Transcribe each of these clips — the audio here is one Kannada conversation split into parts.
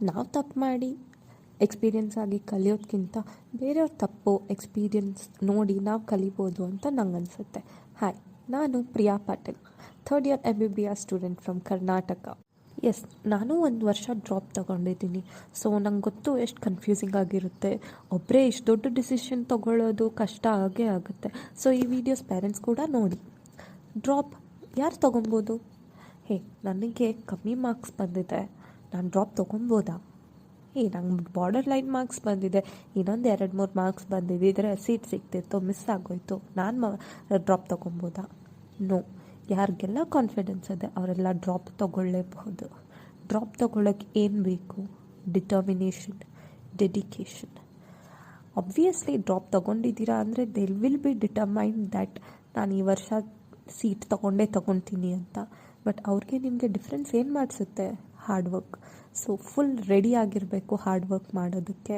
ನಾವು ತಪ್ಪು ಮಾಡಿ ಎಕ್ಸ್ಪೀರಿಯನ್ಸ್ ಆಗಿ ಕಲಿಯೋದಕ್ಕಿಂತ ಬೇರೆಯವ್ರ ತಪ್ಪು ಎಕ್ಸ್ಪೀರಿಯನ್ಸ್ ನೋಡಿ ನಾವು ಕಲಿಬೋದು ಅಂತ ನಂಗೆ ಅನಿಸುತ್ತೆ. ಹಾಯ್, ನಾನು Priya Patil, third year MBBS student from Karnataka. Yes, ನಾನು ಒಂದು ವರ್ಷ ಡ್ರಾಪ್ ತೊಗೊಂಡಿದ್ದೀನಿ. ಸೊ ನಂಗೆ ಗೊತ್ತು ಎಷ್ಟು ಕನ್ಫ್ಯೂಸಿಂಗ್ ಆಗಿರುತ್ತೆ. ಒಬ್ಬರೇ ಇಷ್ಟು ದೊಡ್ಡ ಡಿಸಿಷನ್ ತೊಗೊಳ್ಳೋದು ಕಷ್ಟ ಆಗೇ ಆಗುತ್ತೆ. ಸೊ ಈ ವಿಡಿಯೋಸ್ ಪೇರೆಂಟ್ಸ್ ಕೂಡ ನೋಡಿ. ಡ್ರಾಪ್ ಯಾರು ತೊಗೊಬೋದು? ನನಗೆ ಕಮ್ಮಿ ಮಾರ್ಕ್ಸ್ ಬಂದಿದೆ, ನಾನು ಡ್ರಾಪ್ ತೊಗೊಬೋದಾ? ನಂಗೆ ಬಾರ್ಡರ್ ಲೈನ್ ಮಾರ್ಕ್ಸ್ ಬಂದಿದೆ, ಇನ್ನೊಂದು 2-3 ಮಾರ್ಕ್ಸ್ ಬಂದಿದ್ದರೆ ಸೀಟ್ ಸಿಗ್ತಿತ್ತು, ಮಿಸ್ ಆಗೋಯ್ತು, ನಾನು ಡ್ರಾಪ್ ತೊಗೊಬೋದಾ? ನೋ. ಯಾರಿಗೆಲ್ಲ ಕಾನ್ಫಿಡೆನ್ಸ್ ಇದೆ ಅವರೆಲ್ಲ ಡ್ರಾಪ್ ತೊಗೊಳ್ಳೇಬಹುದು. ಡ್ರಾಪ್ ತೊಗೊಳ್ಳೋಕ್ಕೆ ಏನು ಬೇಕು? Determination, dedication. ಆಬ್ವಿಯಸ್ಲಿ ಡ್ರಾಪ್ ತೊಗೊಂಡಿದ್ದೀರಾ ಅಂದರೆ there will be determined that ನಾನು ಈ ವರ್ಷ ಸೀಟ್ ತೊಗೊಳ್ತೀನಿ ಅಂತ. ಬಟ್ ಅವ್ರಿಗೆ ನಿಮಗೆ ಡಿಫ್ರೆನ್ಸ್ ಏನು ಮಾಡಿಸುತ್ತೆ? Hard work. So full ready ಆಗಿರಬೇಕು ಹಾರ್ಡ್ ವರ್ಕ್ ಮಾಡೋದಕ್ಕೆ.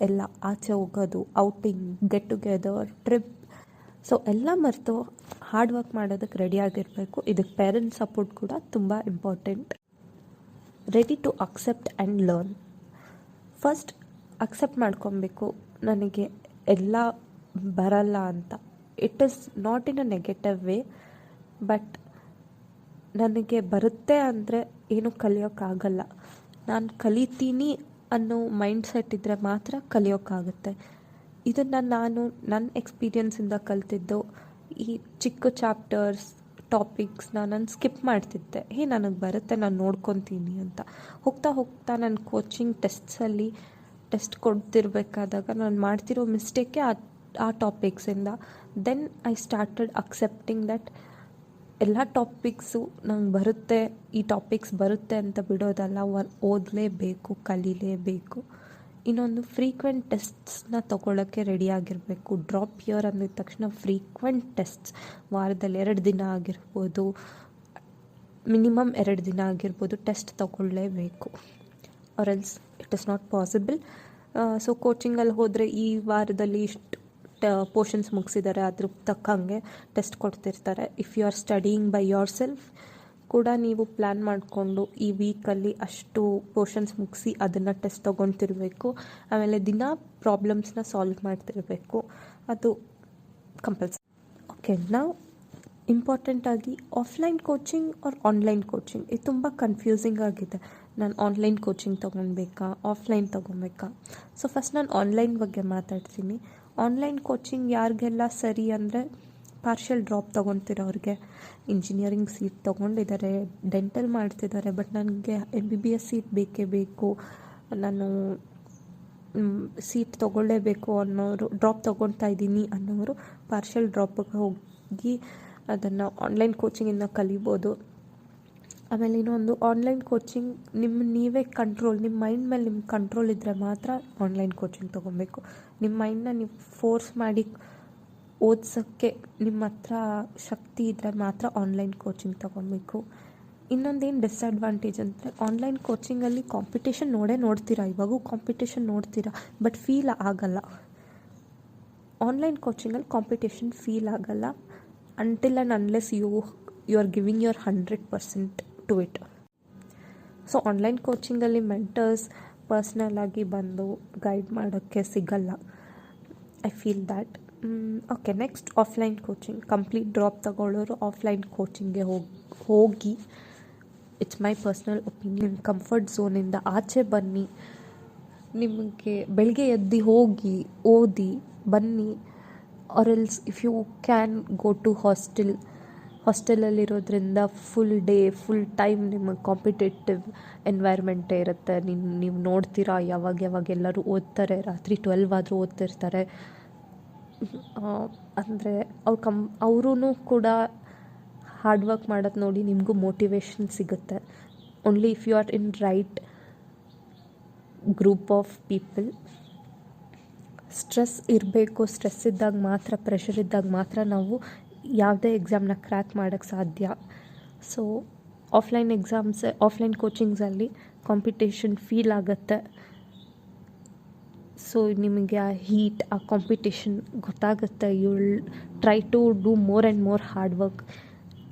ಎಲ್ಲ ಆಚೆ ಹೋಗೋದು, outing, get together, trip, so ಎಲ್ಲ ಮರೆತು ಹಾರ್ಡ್ ವರ್ಕ್ ಮಾಡೋದಕ್ಕೆ ರೆಡಿ ಆಗಿರಬೇಕು. ಇದಕ್ಕೆ ಪೇರೆಂಟ್ಸ್ ಸಪೋರ್ಟ್ ಕೂಡ ತುಂಬ important. Ready to accept and learn. First accept ಮಾಡ್ಕೊಬೇಕು, ನನಗೆ ಎಲ್ಲ ಬರಲ್ಲ ಅಂತ. It is not in a negative way, but ನನಗೆ ಬರುತ್ತೆ ಅಂದರೆ ಏನು ಕಲಿಯೋಕ್ಕಾಗಲ್ಲ. ನಾನು ಕಲಿತೀನಿ ಅನ್ನೋ ಮೈಂಡ್ಸೆಟ್ ಇದ್ದರೆ ಮಾತ್ರ ಕಲಿಯೋಕ್ಕಾಗುತ್ತೆ. ಇದನ್ನು ನಾನು ನನ್ನ ಎಕ್ಸ್ಪೀರಿಯನ್ಸಿಂದ ಕಲ್ತಿದ್ದು. ಈ ಚಿಕ್ಕ ಚಾಪ್ಟರ್ಸ್, ಟಾಪಿಕ್ಸ್ನ ನಾನು ಸ್ಕಿಪ್ ಮಾಡ್ತಿದ್ದೆ. ನನಗೆ ಬರುತ್ತೆ, ನಾನು ನೋಡ್ಕೊತೀನಿ ಅಂತ. ಹೋಗ್ತಾ ಹೋಗ್ತಾ ನನ್ನ ಕೋಚಿಂಗ್ ಟೆಸ್ಟ್ಸಲ್ಲಿ ಟೆಸ್ಟ್ ಕೊಡ್ತಿರ್ಬೇಕಾದಾಗ ನಾನು ಮಾಡ್ತಿರೋ ಮಿಸ್ಟೇಕೇ ಆ ಟಾಪಿಕ್ಸಿಂದ. Then I started accepting that ಎಲ್ಲ ಟಾಪಿಕ್ಸು ನಂಗೆ ಬರುತ್ತೆ, ಈ ಟಾಪಿಕ್ಸ್ ಬರುತ್ತೆ ಅಂತ ಬಿಡೋದಲ್ಲ, ಓದಲೇಬೇಕು, ಕಲೀಲೇಬೇಕು. ಇನ್ನೊಂದು ಫ್ರೀಕ್ವೆಂಟ್ ಟೆಸ್ಟ್ಸ್ನ ತೊಗೊಳ್ಳೋಕ್ಕೆ ರೆಡಿಯಾಗಿರಬೇಕು. ಡ್ರಾಪ್ ಇಯರ್ ಅಂದಿದ ತಕ್ಷಣ ಫ್ರೀಕ್ವೆಂಟ್ ಟೆಸ್ಟ್ಸ್, ವಾರದಲ್ಲಿ 2 ದಿನ ಆಗಿರ್ಬೋದು, ಮಿನಿಮಮ್ 2 ದಿನ ಆಗಿರ್ಬೋದು, ಟೆಸ್ಟ್ ತೊಗೊಳ್ಳೇಬೇಕು. Or else it is not possible. So ಕೋಚಿಂಗಲ್ಲಿ ಹೋದರೆ ಈ ವಾರದಲ್ಲಿ ಇಷ್ಟು ಪೋರ್ಷನ್ಸ್ ಮುಗಿಸಿದ್ದಾರೆ, ಅದ್ರ ತಕ್ಕಂಗೆ ಟೆಸ್ಟ್ ಕೊಡ್ತಿರ್ತಾರೆ. If you are studying by yourself ಕೂಡ ನೀವು ಪ್ಲ್ಯಾನ್ ಮಾಡಿಕೊಂಡು ಈ ವೀಕಲ್ಲಿ ಅಷ್ಟು ಪೋರ್ಷನ್ಸ್ ಮುಗಿಸಿ ಅದನ್ನು ಟೆಸ್ಟ್ ತೊಗೊತಿರ್ಬೇಕು. ಆಮೇಲೆ ದಿನ ಪ್ರಾಬ್ಲಮ್ಸ್ನ ಸಾಲ್ವ್ ಮಾಡ್ತಿರಬೇಕು, ಅದು ಕಂಪಲ್ಸರಿ. ಓಕೆ, ನಾವು ಇಂಪಾರ್ಟೆಂಟಾಗಿ offline coaching or online coaching, ಇದು ತುಂಬ ಕನ್ಫ್ಯೂಸಿಂಗ್ ಆಗಿದೆ. ನಾನು ಆನ್ಲೈನ್ ಕೋಚಿಂಗ್ ತೊಗೊಬೇಕಾ, ಆಫ್ಲೈನ್ ತೊಗೊಬೇಕಾ? ಸೊ ಫಸ್ಟ್ ನಾನು ಆನ್ಲೈನ್ ಬಗ್ಗೆ ಮಾತಾಡ್ತೀನಿ. ಆನ್ಲೈನ್ ಕೋಚಿಂಗ್ ಯಾರಿಗೆಲ್ಲ ಸರಿ ಅಂದರೆ, ಪಾರ್ಷಿಯಲ್ ಡ್ರಾಪ್ ತೊಗೊತಿರೋರಿಗೆ, ಇಂಜಿನಿಯರಿಂಗ್ ಸೀಟ್ ತೊಗೊಂಡಿದ್ದಾರೆ, ಡೆಂಟಲ್ ಮಾಡ್ತಿದ್ದಾರೆ, ಬಟ್ ನನಗೆ MBBS ಸೀಟ್ ಬೇಕೇ ಬೇಕು, ನಾನು ಸೀಟ್ ತೊಗೊಳ್ಳೇಬೇಕು ಅನ್ನೋರು, ಡ್ರಾಪ್ ತೊಗೊಳ್ತಾ ಇದ್ದೀನಿ ಅನ್ನೋರು ಪಾರ್ಷಿಯಲ್ ಡ್ರಾಪಿಗೆ ಹೋಗಿ ಅದನ್ನು ಆನ್ಲೈನ್ ಕೋಚಿಂಗಿಂದ ಕಲಿಬೋದು. ಆಮೇಲೆ ಇನ್ನೊಂದು, ಆನ್ಲೈನ್ ಕೋಚಿಂಗ್ ನೀವೇ ಕಂಟ್ರೋಲ್, ನಿಮ್ಮ ಮೈಂಡ್ ಮೇಲೆ ನಿಮ್ಗೆ ಕಂಟ್ರೋಲ್ ಇದ್ದರೆ ಮಾತ್ರ ಆನ್ಲೈನ್ ಕೋಚಿಂಗ್ ತೊಗೊಬೇಕು. ನಿಮ್ಮ ಮೈಂಡನ್ನ ನೀವು ಫೋರ್ಸ್ ಮಾಡಿ ಓದಿಸೋಕ್ಕೆ ನಿಮ್ಮ ಹತ್ರ ಶಕ್ತಿ ಇದ್ದರೆ ಮಾತ್ರ ಆನ್ಲೈನ್ ಕೋಚಿಂಗ್ ತೊಗೊಬೇಕು. ಇನ್ನೊಂದೇನು ಡಿಸ್ಅಡ್ವಾಂಟೇಜ್ ಅಂದರೆ, ಆನ್ಲೈನ್ ಕೋಚಿಂಗಲ್ಲಿ ಕಾಂಪಿಟೇಷನ್ ನೋಡ್ತೀರಾ, ಇವಾಗೂ ಕಾಂಪಿಟೇಷನ್ ನೋಡ್ತೀರಾ, ಬಟ್ ಫೀಲ್ ಆಗಲ್ಲ. ಆನ್ಲೈನ್ ಕೋಚಿಂಗಲ್ಲಿ ಕಾಂಪಿಟೇಷನ್ ಫೀಲ್ ಆಗಲ್ಲ until and unless you are giving your 100% to it. So online ಕೋಚಿಂಗಲ್ಲಿ ಮೆಂಟರ್ಸ್ ಪರ್ಸ್ನಲ್ ಆಗಿ ಬಂದು ಗೈಡ್ ಮಾಡೋಕ್ಕೆ ಸಿಗಲ್ಲ. I feel that. Okay, next offline coaching. Complete drop ತಗೊಳ್ಳೋರು ಆಫ್ಲೈನ್ ಕೋಚಿಂಗ್ಗೆ ಹೋಗಿ it's my personal opinion. Comfort ಝೋನಿಂದ ಆಚೆ ಬನ್ನಿ. ನಿಮಗೆ ಬೆಳಗ್ಗೆ ಎದ್ದು ಹೋಗಿ ಓದಿ ಬನ್ನಿ. Or else if you can go to ಹಾಸ್ಟೆಲಲ್ಲಿರೋದ್ರಿಂದ ಫುಲ್ ಡೇ ಫುಲ್ ಟೈಮ್ ನಿಮಗೆ ಕಾಂಪಿಟೇಟಿವ್ ಎನ್ವೈರ್ಮೆಂಟೇ ಇರುತ್ತೆ. ನೀವು ನೋಡ್ತೀರಾ ಯಾವಾಗ ಎಲ್ಲರೂ ಓದ್ತಾರೆ, ರಾತ್ರಿ 12 ಆದರೂ ಓದ್ತಿರ್ತಾರೆ. ಅಂದರೆ ಅವರೂ ಕೂಡ ಹಾರ್ಡ್ ವರ್ಕ್ ಮಾಡೋದು ನೋಡಿ ನಿಮಗೂ ಮೋಟಿವೇಶನ್ ಸಿಗುತ್ತೆ. Only if you are in right group of people. Stress ಇರಬೇಕು. ಸ್ಟ್ರೆಸ್ ಇದ್ದಾಗ ಮಾತ್ರ, ಪ್ರೆಷರ್ ಇದ್ದಾಗ ಮಾತ್ರ ನಾವು ಯಾವುದೇ ಎಕ್ಸಾಮ್ನ ಕ್ರ್ಯಾಕ್ ಮಾಡೋಕ್ಕೆ ಸಾಧ್ಯ. ಸೊ ಆಫ್ಲೈನ್ ಕೋಚಿಂಗ್ಸಲ್ಲಿ ಕಾಂಪಿಟೇಷನ್ ಫೀಲ್ ಆಗುತ್ತೆ. ಸೊ ನಿಮಗೆ ಆ ಹೀಟ್, ಆ ಕಾಂಪಿಟೇಷನ್ ಗೊತ್ತಾಗುತ್ತೆ. You will try to do more and more hard work.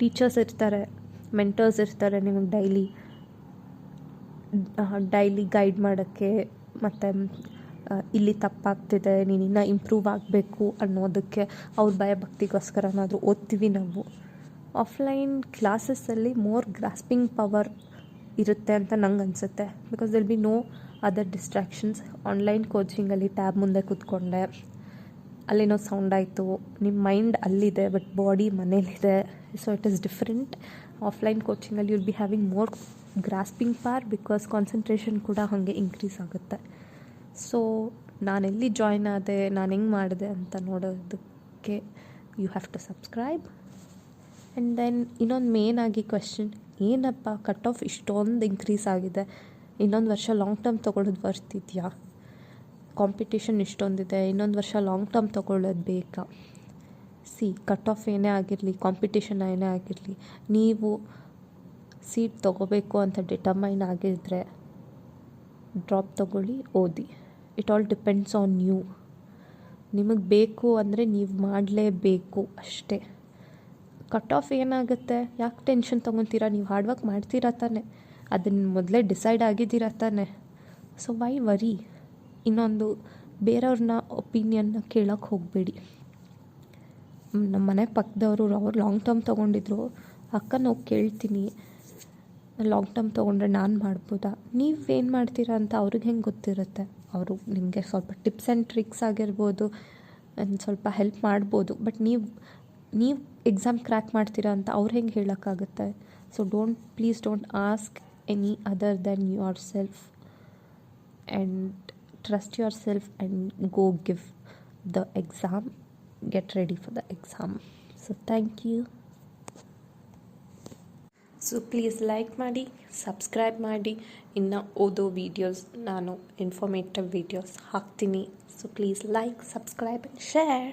Teachers ಇರ್ತಾರೆ, ಮೆಂಟರ್ಸ್ ಇರ್ತಾರೆ ನಿಮಗೆ ಡೈಲಿ. ಡೈಲಿ ಗೈಡ್ ಮಾಡೋಕ್ಕೆ ಮತ್ತು ಇಲ್ಲಿ ತಪ್ಪಾಗ್ತಿದೆ ನೀನು ಇನ್ನೂ ಇಂಪ್ರೂವ್ ಆಗಬೇಕು ಅನ್ನೋದಕ್ಕೆ ಅವ್ರ ಭಯಭಕ್ತಿಗೋಸ್ಕರನಾದರೂ ಓದ್ತೀವಿ ನಾವು. ಆಫ್ಲೈನ್ ಕ್ಲಾಸಸ್ಸಲ್ಲಿ ಮೋರ್ ಗ್ರಾಸ್ಪಿಂಗ್ ಪವರ್ ಇರುತ್ತೆ ಅಂತ ನಂಗೆ ಅನಿಸುತ್ತೆ. Because there'll be no other distractions. Online ಕೋಚಿಂಗಲ್ಲಿ ಟ್ಯಾಬ್ ಮುಂದೆ ಕೂತ್ಕೊಂಡೆ, ಅಲ್ಲೇನೋ ಸೌಂಡ್ ಆಯಿತು, ನಿಮ್ಮ ಮೈಂಡ್ ಅಲ್ಲಿದೆ ಬಟ್ ಬಾಡಿ ಮನೇಲಿದೆ. So it is different. Offline ಕೋಚಿಂಗಲ್ಲಿ will be having more grasping power because concentration ಕೂಡ ಹಾಗೆ ಇನ್ಕ್ರೀಸ್ ಆಗುತ್ತೆ. ಸೊ ನಾನೆಲ್ಲಿ ಜಾಯ್ನ್ ಆದೆ, ನಾನು ಹೆಂಗೆ ಮಾಡಿದೆ ಅಂತ ನೋಡೋದಕ್ಕೆ you have to subscribe. And then ಇನ್ನೊಂದು ಮೇನ್ ಆಗಿ ಕ್ವೆಶ್ಚನ್, ಏನಪ್ಪ ಕಟ್ ಆಫ್ ಇಷ್ಟೊಂದು ಇನ್ಕ್ರೀಸ್ ಆಗಿದೆ, ಇನ್ನೊಂದು ವರ್ಷ ಲಾಂಗ್ ಟರ್ಮ್ ತೊಗೊಳ್ಳೋದು ಬರ್ತಿದೆಯಾ? ಕಾಂಪಿಟೇಷನ್ ಇಷ್ಟೊಂದಿದೆ, ಇನ್ನೊಂದು ವರ್ಷ ಲಾಂಗ್ ಟರ್ಮ್ ತೊಗೊಳ್ಳೋದು ಬೇಕಾ? ಕಟ್ ಆಫ್ ಏನೇ ಆಗಿರಲಿ, ಕಾಂಪಿಟೇಷನ್ ಏನೇ ಆಗಿರಲಿ, ನೀವು ಸೀಟ್ ತೊಗೋಬೇಕು ಅಂತ ಡಿಟರ್ಮೈನ್ ಆಗಿದ್ದರೆ ಡ್ರಾಪ್ ತೊಗೊಳ್ಳಿ, ಓದಿ. It all depends on you. ನಿಮಗೆ ಬೇಕು ಅಂದರೆ ನೀವು ಮಾಡಲೇಬೇಕು ಅಷ್ಟೇ. ಕಟ್ ಆಫ್ ಏನಾಗುತ್ತೆ, ಯಾಕೆ ಟೆನ್ಷನ್ ತೊಗೊತೀರಾ? ನೀವು ಹಾರ್ಡ್ ವರ್ಕ್ ಮಾಡ್ತೀರಾ ತಾನೆ, ಅದನ್ನು ಮೊದಲೇ ಡಿಸೈಡ್ ಆಗಿದ್ದೀರಾ ತಾನೆ. So why worry? ಇನ್ನೊಂದು ಬೇರೆಯವ್ರನ್ನ ಒಪಿನಿಯನ್ನ ಕೇಳೋಕ್ಕೆ ಹೋಗಬೇಡಿ. ನಮ್ಮ ಮನೆ ಪಕ್ಕದವರು ಅವ್ರು ಲಾಂಗ್ ಟರ್ಮ್ ತೊಗೊಂಡಿದ್ರು, ಅಕ್ಕನ ಹೋಗಿ ಕೇಳ್ತೀನಿ ಲಾಂಗ್ ಟರ್ಮ್ ತೊಗೊಂಡ್ರೆ ನಾನು ಮಾಡ್ಬೋದಾ? ನೀವೇನು ಮಾಡ್ತೀರಾ ಅಂತ ಅವ್ರಿಗೆ ಹೆಂಗೆ ಗೊತ್ತಿರುತ್ತೆ? ಅವರು ನಿಮಗೆ ಸ್ವಲ್ಪ ಟಿಪ್ಸ್ ಆ್ಯಂಡ್ ಟ್ರಿಕ್ಸ್ ಆಗಿರ್ಬೋದು, ಸ್ವಲ್ಪ ಹೆಲ್ಪ್ ಮಾಡ್ಬೋದು. ಬಟ್ ನೀವು ಎಕ್ಸಾಮ್ ಕ್ರ್ಯಾಕ್ ಮಾಡ್ತೀರಾ ಅಂತ ಅವ್ರು ಹೆಂಗೆ ಹೇಳೋಕ್ಕಾಗುತ್ತೆ? So please don't ask any other than yourself and trust yourself and go give the exam, get ready for the exam. So thank you. So please like ಮಾಡಿ, ಸಬ್ಸ್ಕ್ರೈಬ್ ಮಾಡಿ. ಇನ್ನು ಓದೋ ವೀಡಿಯೋಸ್, ನಾನು ಇನ್ಫಾರ್ಮೇಟಿವ್ ವೀಡಿಯೋಸ್ ಹಾಕ್ತೀನಿ. So please like, subscribe and share.